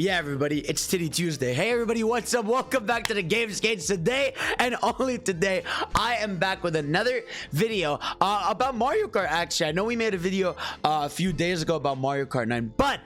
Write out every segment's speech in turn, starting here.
Yeah, everybody, it's Titty Tuesday. Hey, everybody, what's up? Welcome back to the Games Cage. Today, and only today, I am back with another video about Mario Kart, actually. I know we made a video a few days ago about Mario Kart 9, but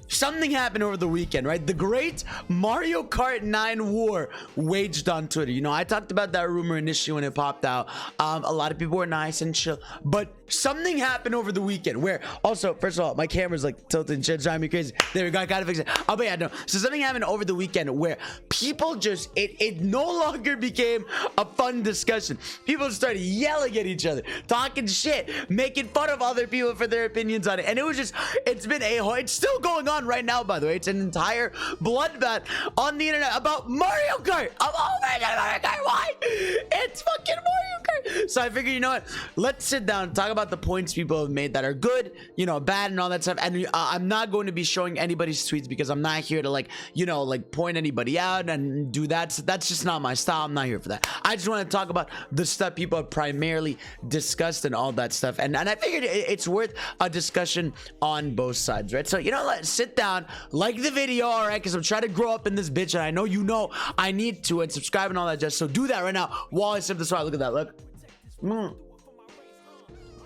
something happened over the weekend, right? The great Mario Kart 9 war waged on Twitter. You know, I talked about that rumor initially when it popped out. A lot of people were nice and chill, but something happened over the weekend where, also, first of all, my camera's like tilted and shit, driving me crazy. There we go, I gotta fix it. Oh, but yeah, no. So something happened over the weekend where people just, it no longer became a fun discussion. People started yelling at each other, talking shit, making fun of other people for their opinions on it. And it was just, it's been it's still going on right now, by the way. It's an entire bloodbath on the internet about Mario Kart. Oh my god, Mario Kart, why? It's fucking Mario Kart. So I figured, you know what? Let's sit down and talk about the points people have made that are good, you know, bad, and all that stuff. And I'm not going to be showing anybody's tweets because I'm not here to, like, you know, like point anybody out and do that. So that's just not my style. I'm not here for that. I just want to talk about the stuff people have primarily discussed and all that stuff. And I figured it's worth a discussion on both sides, right? So, you know, let's sit down, like the video, all right? Because I'm trying to grow up in this bitch, and I know you know I need to, and subscribe and all that just. So do that right now while I sip this water. Look at that. Look.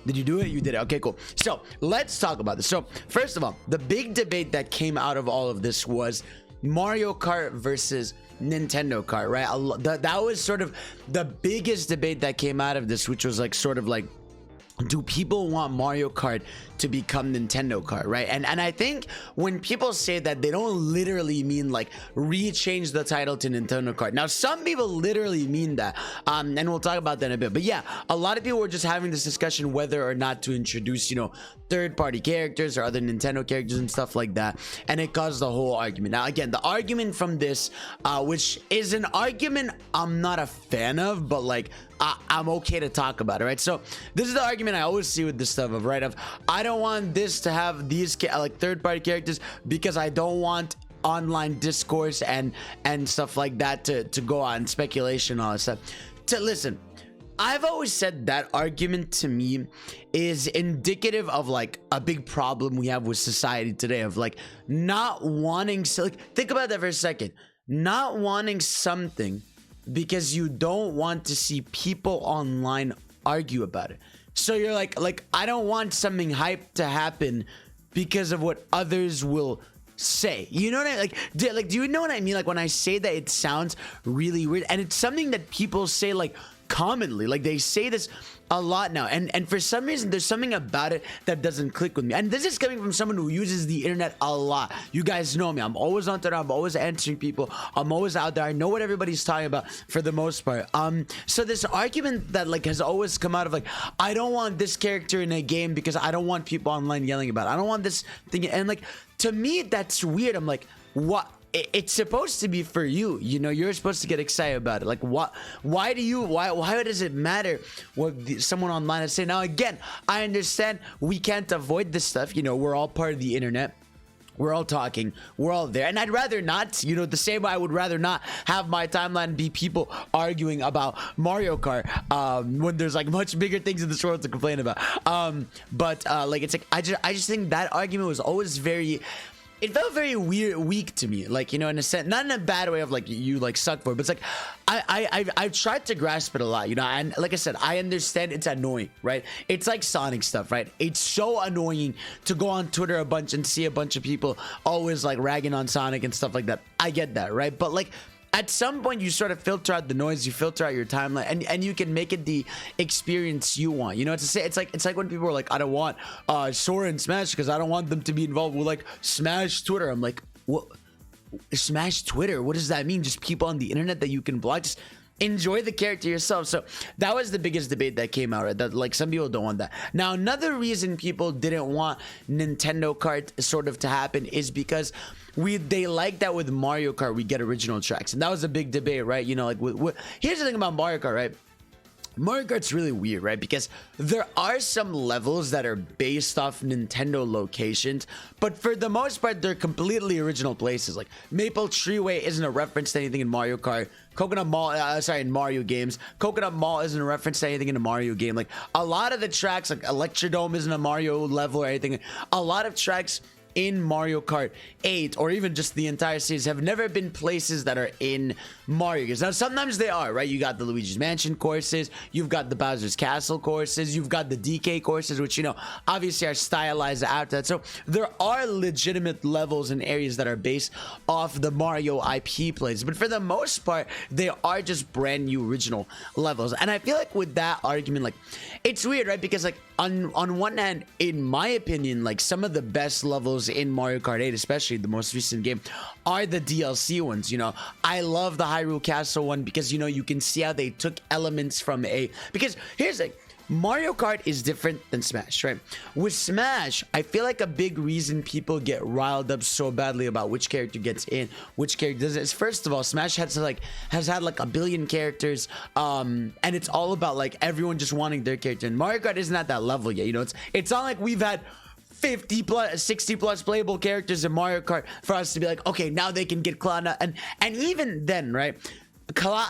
Did you do it? You did it. Okay, cool. So let's talk about this. So first of all, the big debate that came out of all of this was Mario Kart versus Nintendo Kart, right? That was sort of the biggest debate that came out of this, which was like sort of like, do people want Mario Kart to become Nintendo Kart, right? And I think when people say that, they don't literally mean like rechange the title to Nintendo Kart. Now, some people literally mean that, and we'll talk about that in a bit. But yeah, a lot of people were just having this discussion whether or not to introduce, you know, third-party characters or other Nintendo characters and stuff like that, and it caused the whole argument. Now, again, the argument from this, which is an argument I'm not a fan of, but like I'm okay to talk about it, right? So this is the argument I always see with this stuff of, right, of I don't want this to have these like third-party characters because I don't want online discourse and stuff like that to go on, speculation, all that stuff. To listen, I've always said that argument to me is indicative of like a big problem we have with society today, of like not wanting, so like think about that for a second, not wanting something because you don't want to see people online argue about it. So you're like I don't want something hype to happen because of what others will say. You know what I like? Do you know what I mean? Like when I say that, it sounds really weird, and it's something that people say like commonly. Like they say this a lot now, and for some reason there's something about it that doesn't click with me. And this is coming from someone who uses the internet a lot. You guys know me. I'm always on Twitter. I'm always answering people. I'm always out there. I know what everybody's talking about for the most part. So this argument that like has always come out of like, I don't want this character in a game because I don't want people online yelling about it. I don't want this thing. And like, to me, that's weird. I'm like, what? It's supposed to be for you, you know. You're supposed to get excited about it. Like, what? Why does it matter what someone online is saying? Now, again, I understand we can't avoid this stuff. You know, we're all part of the internet. We're all talking. We're all there. And I'd rather not, you know, the same way I would rather not have my timeline be people arguing about Mario Kart when there's like much bigger things in this world to complain about. But like, it's like I just think that argument was always very. It felt very weak to me, like, you know, in a sense, not in a bad way of like you like suck for it, but it's like I've tried to grasp it a lot, you know. And like I said, I understand it's annoying, right? It's like Sonic stuff, right? It's so annoying to go on Twitter a bunch and see a bunch of people always like ragging on Sonic and stuff like that. I get that, right? But like, at some point you sort of filter out the noise, you filter out your timeline, and you can make it the experience you want. You know, it's like when people are like, I don't want Sora and Smash because I don't want them to be involved with like Smash Twitter. I'm like, what? Smash Twitter? What does that mean? Just people on the internet that you can block? Just enjoy the character yourself. So that was the biggest debate that came out, right? That like some people don't want that. Now, another reason people didn't want Nintendo Kart sort of to happen is because they like that with Mario Kart we get original tracks, and that was a big debate, right? You know, like here's the thing about Mario Kart, right? Mario Kart's really weird, right? Because there are some levels that are based off Nintendo locations, but for the most part, they're completely original places. Like Maple Treeway isn't a reference to anything in Mario Kart. Coconut Mall, in Mario games. Coconut Mall isn't a reference to anything in a Mario game. Like a lot of the tracks, like Electrodome isn't a Mario level or anything. A lot of tracks in Mario Kart 8 or even just the entire series have never been places that are in Mario games. Now sometimes they are, right? You got the Luigi's Mansion courses, you've got the Bowser's Castle courses, you've got the DK courses, which, you know, obviously are stylized after that. So there are legitimate levels and areas that are based off the Mario IP plays, but for the most part they are just brand new original levels. And I feel like with that argument, like, it's weird, right? Because like on one hand, in my opinion, like some of the best levels in Mario Kart 8, especially the most recent game, are the DLC ones. You know, I love the Hyrule Castle one because, you know, you can see how they took elements from because here's the thing, Mario Kart is different than Smash, right? With Smash, I feel like a big reason people get riled up so badly about which character gets in, which character doesn't, is first of all, Smash has had like a billion characters, and it's all about like everyone just wanting their character. And Mario Kart isn't at that level yet. You know, it's not like we've had 50 plus 60 plus playable characters in Mario Kart for us to be like, okay, now they can get Cloud. And even then, right?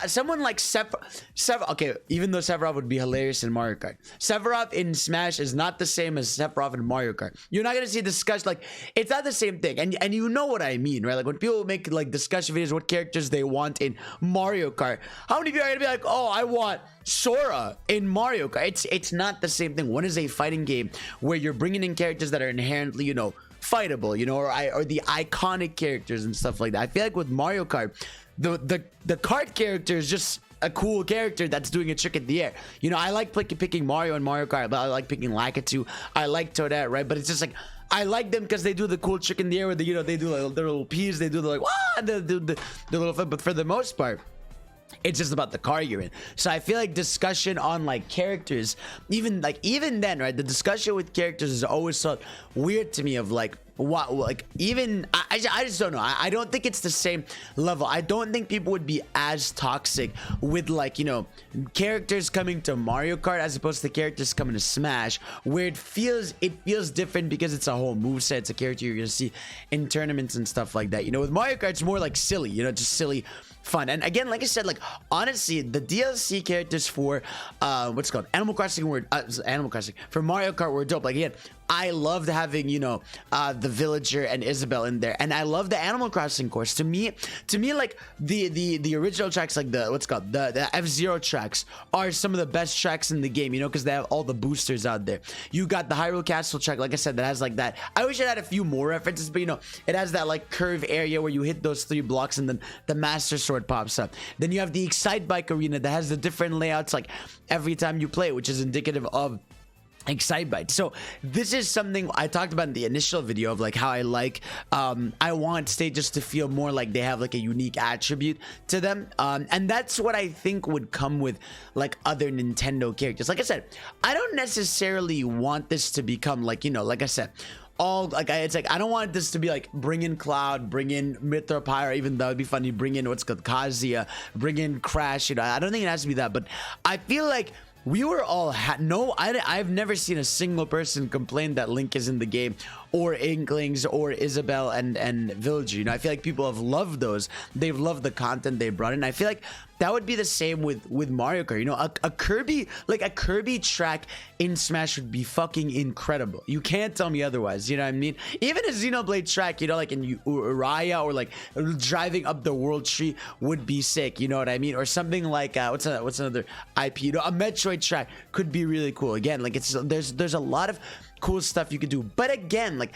Someone like Sephiroth, okay, even though Sephiroth would be hilarious in Mario Kart, Sephiroth in Smash is not the same as Sephiroth in Mario Kart. You're not gonna see discussion, like, it's not the same thing, and you know what I mean, right? Like when people make like discussion videos what characters they want in Mario Kart, how many people are gonna be like, oh, I want Sora in Mario Kart? It's not the same thing. One is a fighting game where you're bringing in characters that are inherently, you know, fightable, you know, or the iconic characters and stuff like that. I feel like with Mario Kart, the Kart character is just a cool character that's doing a trick in the air. You know, I like picking Mario and Mario Kart, but I like picking Lakitu. I like Toadette, right? But it's just like, I like them because they do the cool trick in the air where they, you know, they do like their little peas, they do the like, wah, the little fun. But for the most part, it's just about the car you're in. So I feel like discussion on like characters, even then, right? The discussion with characters is always so weird to me of like, what, like, even I just don't know. I don't think it's the same level. I don't think people would be as toxic with like, you know, characters coming to Mario Kart as opposed to characters coming to Smash, where it feels different because it's a whole moveset. It's a character you're gonna see in tournaments and stuff like that. You know, with Mario Kart, it's more like silly, you know, just silly fun. And again, like I said, like honestly, the DLC characters for what's it called, Animal Crossing for Mario Kart were dope. Like again, I loved having, you know, the villager and Isabelle in there, and I love the Animal Crossing course. To me, like the original tracks, like the F-Zero tracks, are some of the best tracks in the game. You know, because they have all the boosters out there. You got the Hyrule Castle track, like I said, that has like that. I wish it had a few more references, but you know, it has that like curve area where you hit those 3 blocks and then the Master Sword pops up. Then you have the Excite Bike Arena that has the different layouts like every time you play, which is indicative of Excitebike. So this is something I talked about in the initial video of like how I like I want stages to feel more like they have like a unique attribute to them, and that's what I think would come with like other Nintendo characters. Like I said, I don't necessarily want this to become like, you know, like I said, all like it's like I don't want this to be like bring in Cloud, bring in Mithra Pyra, even though it'd be funny, bring in what's called Kazuya, bring in Crash. You know, I don't think it has to be that, but I feel like we were all I've never seen a single person complain that Link is in the game, or Inklings, or Isabelle and Villager. You know, I feel like people have loved those. They've loved the content they brought in. I feel like that would be the same with Mario Kart. You know, a Kirby track in Smash would be fucking incredible. You can't tell me otherwise. You know what I mean? Even a Xenoblade track, you know, like in Uriah, or like driving up the world tree would be sick. You know what I mean? Or something like what's another IP? You know, a Metroid track could be really cool. Again, like there's a lot of cool stuff you could do. But again, like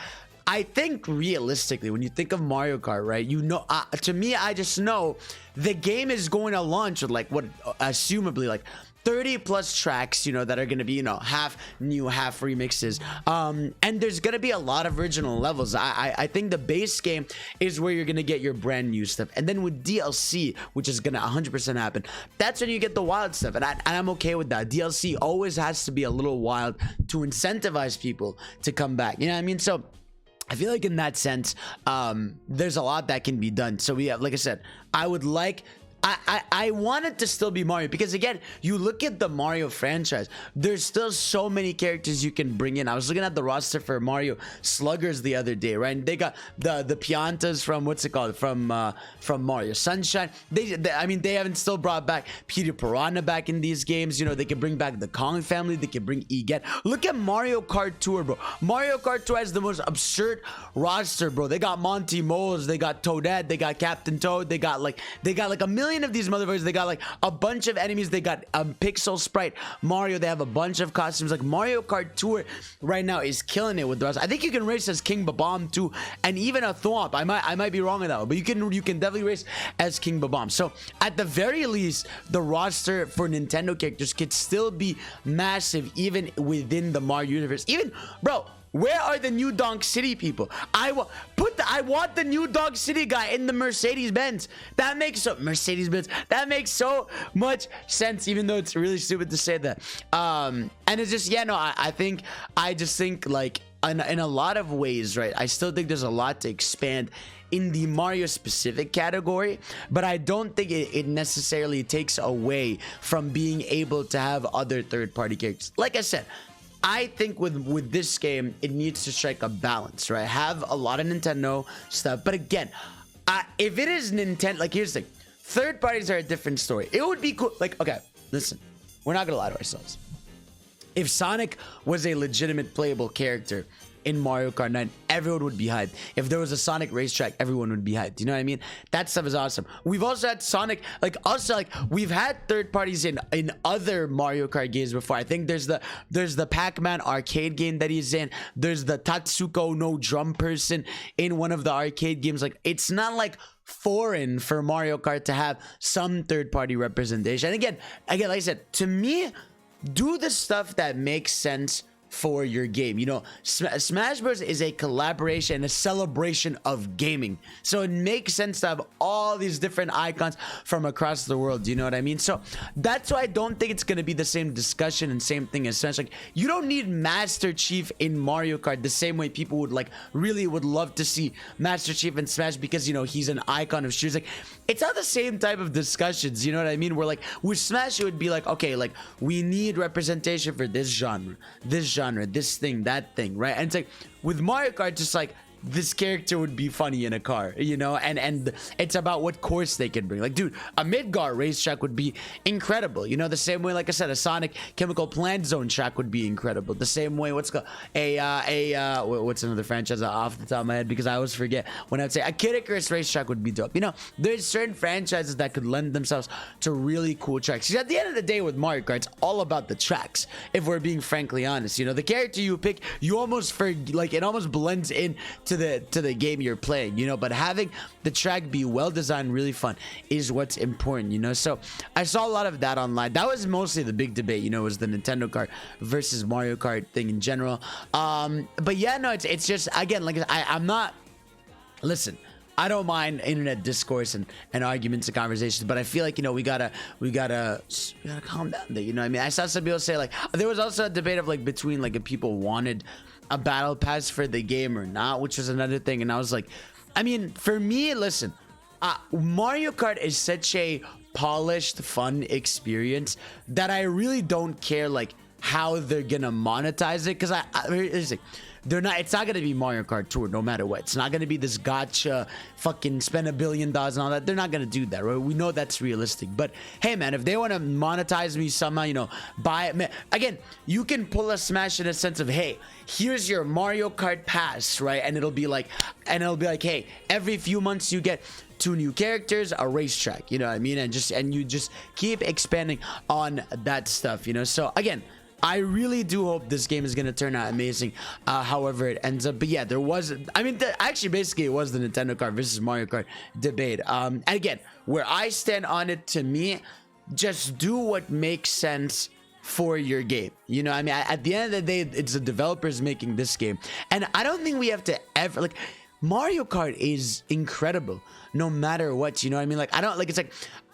I think realistically, when you think of Mario Kart, right, you know, to me, I just know the game is going to launch with like what assumably like 30 plus tracks, you know, that are going to be, you know, half new, half remixes, and there's going to be a lot of original levels. I think the base game is where you're going to get your brand new stuff, and then with DLC, which is going to 100% happen, that's when you get the wild stuff, and I'm okay with that. DLC always has to be a little wild to incentivize people to come back, you know what I mean? So I feel like in that sense, there's a lot that can be done. So we have, like I said, I would like I want it to still be Mario, because again, you look at the Mario franchise, there's still so many characters you can bring in. I was looking at the roster for Mario Sluggers the other day, right? And they got the Piantas from, what's it called, from Mario Sunshine. I mean, they haven't still brought back Peter Piranha back in these games. You know, they can bring back the Kong family, they can bring Eget. Look at Mario Kart Tour, bro. Mario Kart Tour has the most absurd roster, bro. They got Monty Moles, they got Toadette, they got Captain Toad, they got like a million of these motherfuckers. They got like a bunch of enemies. They got Pixel Sprite Mario. They have a bunch of costumes. Like Mario Kart Tour right now is killing it with the rest. I think you can race as King Babam too, and even a Thwomp. I might be wrong on that one, but you can definitely race as King Babam. So at the very least, the roster for Nintendo characters could still be massive even within the Mario universe. Even, bro, where are the New Donk City people? I want the New Donk City guy in the Mercedes-Benz. That makes so much sense, even though it's really stupid to say that. And it's just, yeah, no, I just think like in a lot of ways, right? I still think there's a lot to expand in the Mario specific category, but I don't think it necessarily takes away from being able to have other third-party characters. Like I said, I think with this game, it needs to strike a balance, right? Have a lot of Nintendo stuff, but again, if it is Nintendo, like here's the thing, third parties are a different story. It would be cool. Like, okay, listen, we're not gonna lie to ourselves. If Sonic was a legitimate playable character in Mario Kart 9, everyone would be hyped. If there was a Sonic racetrack, everyone would be hyped. You know what I mean? That stuff is awesome. We've also had Sonic, we've had third parties in other Mario Kart games before. I think there's the Pac-Man arcade game that he's in. There's the Tatsuko no drum person in one of the arcade games. Like, it's not like foreign for Mario Kart to have some third-party representation. And again, like I said, to me, do the stuff that makes sense for your game. You know, Smash Bros is a collaboration, a celebration of gaming, so it makes sense to have all these different icons from across the world. You know what I mean? So that's why I don't think it's gonna be the same discussion and same thing as Smash. Like, you don't need Master Chief in Mario Kart the same way people would really would love to see Master Chief in Smash, because, you know, he's an icon of shooters. Like, it's not the same type of discussions, you know what I mean? Where like with Smash, it would be like, okay, like we need representation for this genre, this thing, that thing, right? And it's like with Mario Kart, just like this character would be funny in a car, you know, and it's about what course they can bring. Like, dude, a Midgar racetrack would be incredible, you know, the same way, like I said, a Sonic Chemical Plant Zone track would be incredible. The same way, what's another franchise off the top of my head, because I always forget when I would say a Kid Icarus racetrack would be dope. You know, there's certain franchises that could lend themselves to really cool tracks. Because at the end of the day with Mario Kart, it's all about the tracks, if we're being frankly honest. You know, the character you pick, you almost like it almost blends in to the game you're playing, you know, but having the track be well designed, really fun, is what's important, you know. So I saw a lot of that online. That was mostly the big debate, you know, was the Nintendo Kart versus Mario Kart thing in general. But yeah, no, it's just, again, like I'm not, listen, I don't mind internet discourse and arguments and conversations, but I feel like, you know, we gotta calm down there, you know what I mean? I saw some people say, like, there was also a debate of like between like if people wanted a battle pass for the game or not, which was another thing. And I was like, I mean, for me, listen, Mario Kart is such a polished, fun experience that I really don't care like how they're gonna monetize it, because it's not gonna be Mario Kart Tour no matter what. It's not gonna be this gotcha fucking spend $1 billion and all that. They're not gonna do that, right? We know that's realistic. But hey, man, if they want to monetize me somehow, you know, buy it, man, again, you can pull a Smash in a sense of, hey, here's your Mario Kart pass, right? And it'll be like, hey, every few months you get 2 new characters, a racetrack, you know what I mean? And you just keep expanding on that stuff, you know. So again, I really do hope this game is going to turn out amazing, however it ends up. But yeah, there was, I mean, actually, basically, it was the Nintendo Kart versus Mario Kart debate. And again, where I stand on it, to me, just do what makes sense for your game. You know, I mean, at the end of the day, it's the developers making this game. And I don't think we have to ever, like, Mario Kart is incredible no matter what, you know what I mean? Like, I don't, like, it's like,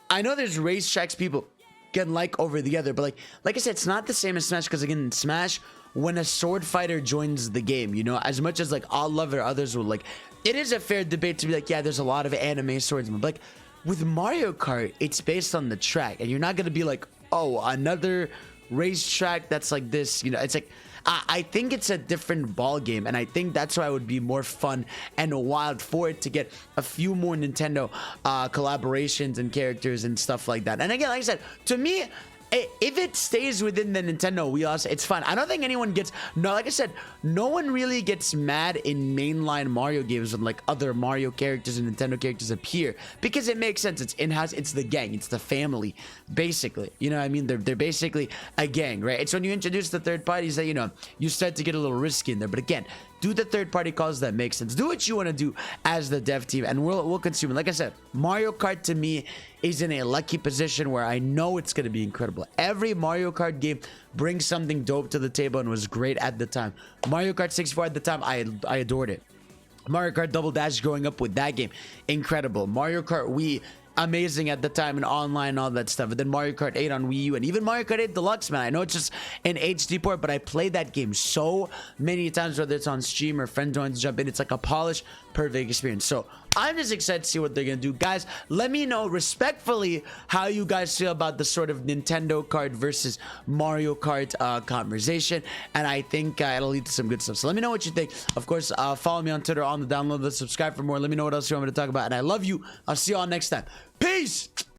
I know there's racetracks people can like over the other, but like I said, it's not the same as Smash, because again, in Smash, when a sword fighter joins the game, you know, as much as like I'll love it, others will, like, it is a fair debate to be like, yeah, there's a lot of anime swordsmen, but like, with Mario Kart, it's based on the track, and you're not gonna be like, oh, another racetrack that's like this. You know, it's like I think it's a different ball game, and I think that's why it would be more fun and wild for it to get a few more Nintendo collaborations and characters and stuff like that. And again, like I said, to me, if it stays within the Nintendo wheelhouse, it's fine. I don't think anyone gets, no, like I said, no one really gets mad in mainline Mario games when like other Mario characters and Nintendo characters appear, because it makes sense. It's in-house, it's the gang, it's the family, basically. You know what I mean? They're basically a gang, right? It's when you introduce the third parties that, you know, you start to get a little risky in there. But again, do the third-party calls that make sense. Do what you want to do as the dev team, and we'll consume it. Like I said, Mario Kart to me is in a lucky position where I know it's going to be incredible. Every Mario Kart game brings something dope to the table and was great at the time. Mario Kart 64 at the time, I adored it. Mario Kart Double Dash growing up with that game, incredible. Mario Kart Wii, amazing at the time, and online and all that stuff. And then Mario Kart 8 on Wii U, and even Mario Kart 8 Deluxe, man. I know it's just an HD port, but I played that game so many times, whether it's on stream or friends want to jump in. It's like a polished, perfect experience. So I'm just excited to see what they're gonna do. Guys, let me know respectfully how you guys feel about the sort of Nintendo Kart versus Mario Kart conversation, and I think it'll lead to some good stuff. So let me know what you think. Of course, follow me on Twitter, on the download list, subscribe for more. Let me know what else you want me to talk about, and I love you. I'll see you all next time. Peace.